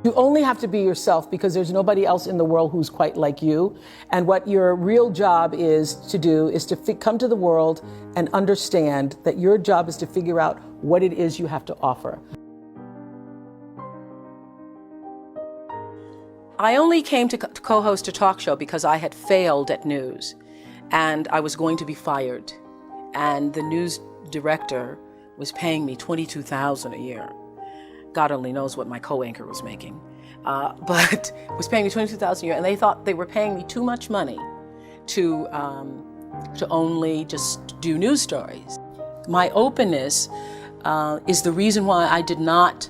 You only have to be yourself because there's nobody else in the world who's quite like you. And what your real job is to do is to come to the world and understand that your job is to figure out what it is you have to offer. I only came to co-host a talk show because I had failed at news and I was going to be fired. And the news director was paying me $22,000 a year. God only knows what my co-anchor was making, but was paying me $22,000 a year, and they thought they were paying me too much money to only just do news stories. My openness is the reason why I did not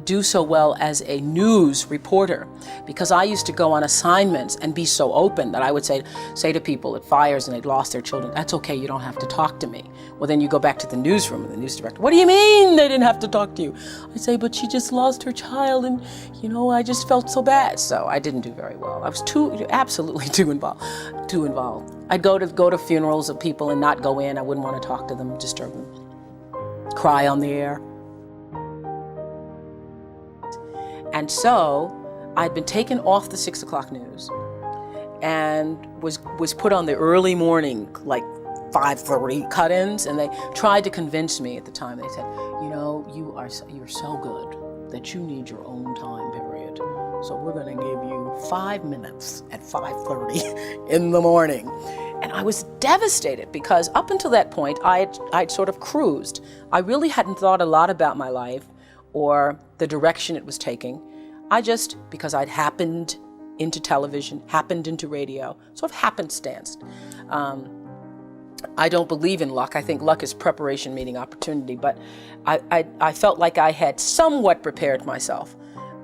do so well as a news reporter, because I used to go on assignments and be so open that I would say to people at fires and they'd lost their children, that's okay, you don't have to talk to me. Well, then you go back to the newsroom and the news director, what do you mean they didn't have to talk to you? I say, but she just lost her child and, you know, I just felt so bad. So I didn't do very well. I was absolutely too involved. I'd go to funerals of people and not go in. I wouldn't want to talk to them, disturb them, cry on the air. And so I'd been taken off the 6 o'clock news and was put on the early morning, like 5:30 cut-ins, and they tried to convince me at the time. They said, you know, you're so good that you need your own time period. So we're gonna give you 5 minutes at 5:30 in the morning. And I was devastated because up until that point, I'd sort of cruised. I really hadn't thought a lot about my life or the direction it was taking. I just, because I'd happened into television, happened into radio, sort of happenstanced. I don't believe in luck. I think luck is preparation meeting opportunity, but I felt like I had somewhat prepared myself,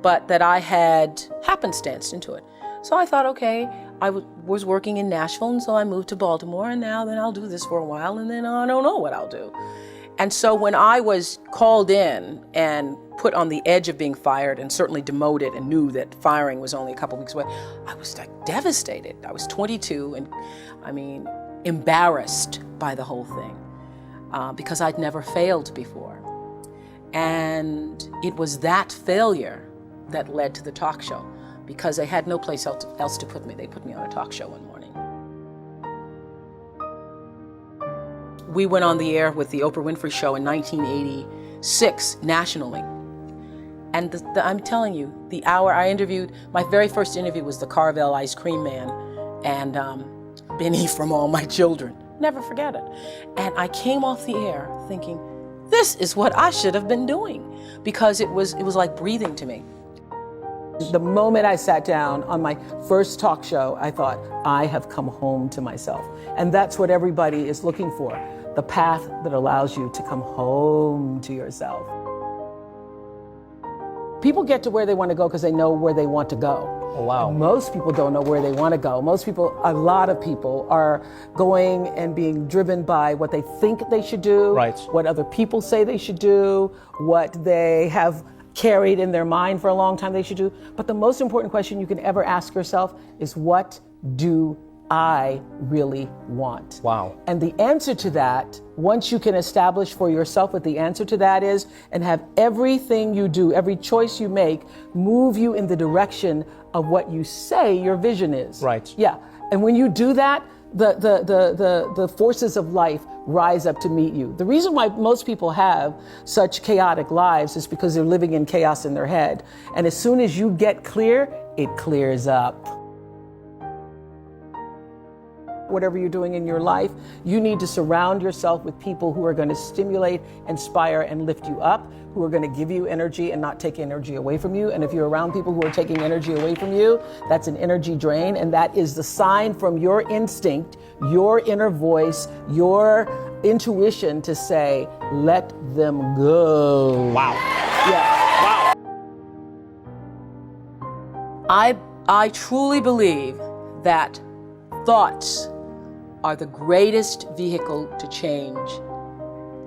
but that I had happenstanced into it. So I thought, okay, I was working in Nashville, and so I moved to Baltimore, and now then I'll do this for a while, and then I don't know what I'll do. And so when I was called in and put on the edge of being fired and certainly demoted and knew that firing was only a couple weeks away, I was like devastated. I was 22 and I mean, embarrassed by the whole thing because I'd never failed before. And it was that failure that led to the talk show because they had no place else to put me. They put me on a talk show one morning. We went on the air with the OPRAH Winfrey Show in 1986 nationally. And I'm telling you, the hour I interviewed, my very first interview was the Carvel ice cream man and Benny from All My Children. Never forget it. And I came off the air thinking, this is what I should have been doing, because it was like breathing to me. The moment I sat down on my first talk show, I thought, I have come home to myself. And that's what everybody is looking for, the path that allows you to come home to yourself. People get to where they want to go because they know where they want to go. Oh, wow. And most people don't know where they want to go. Most people, a lot of people, are going and being driven by what they think they should do, right, what other people say they should do, what they have carried in their mind for a long time they should do. But the most important question you can ever ask yourself is, what do I really want? Wow. And the answer to that, once you can establish for yourself what the answer to that is, and have everything you do, every choice you make, move you in the direction of what you say your vision is. Right. Yeah. And when you do that, the forces of life rise up to meet you. The reason why most people have such chaotic lives is because they're living in chaos in their head. And as soon as you get clear, it clears up. Whatever you're doing in your life, you need to surround yourself with people who are going to stimulate, inspire, and lift you up, who are going to give you energy and not take energy away from you. And if you're around people who are taking energy away from you, that's an energy drain, and that is the sign from your instinct, your inner voice, your intuition to say, let them go. Wow. Yeah. Wow. I truly believe that thoughts are the greatest vehicle to change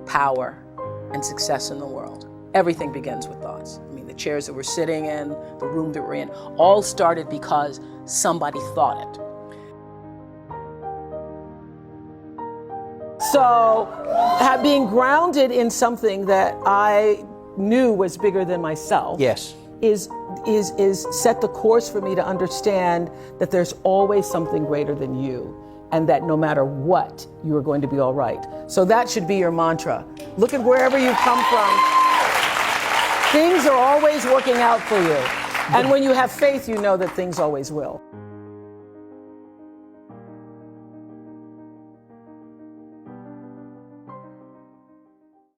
power and success in the world. Everything begins with thoughts. I mean, the chairs that we're sitting in, the room that we're in, all started because somebody thought it. So, being grounded in something that I knew was bigger than myself, yes, is set the course for me to understand that there's always something greater than you, and that no matter what, you are going to be all right. So that should be your mantra. Look at wherever you come from. Things are always working out for you. And when you have faith, you know that things always will.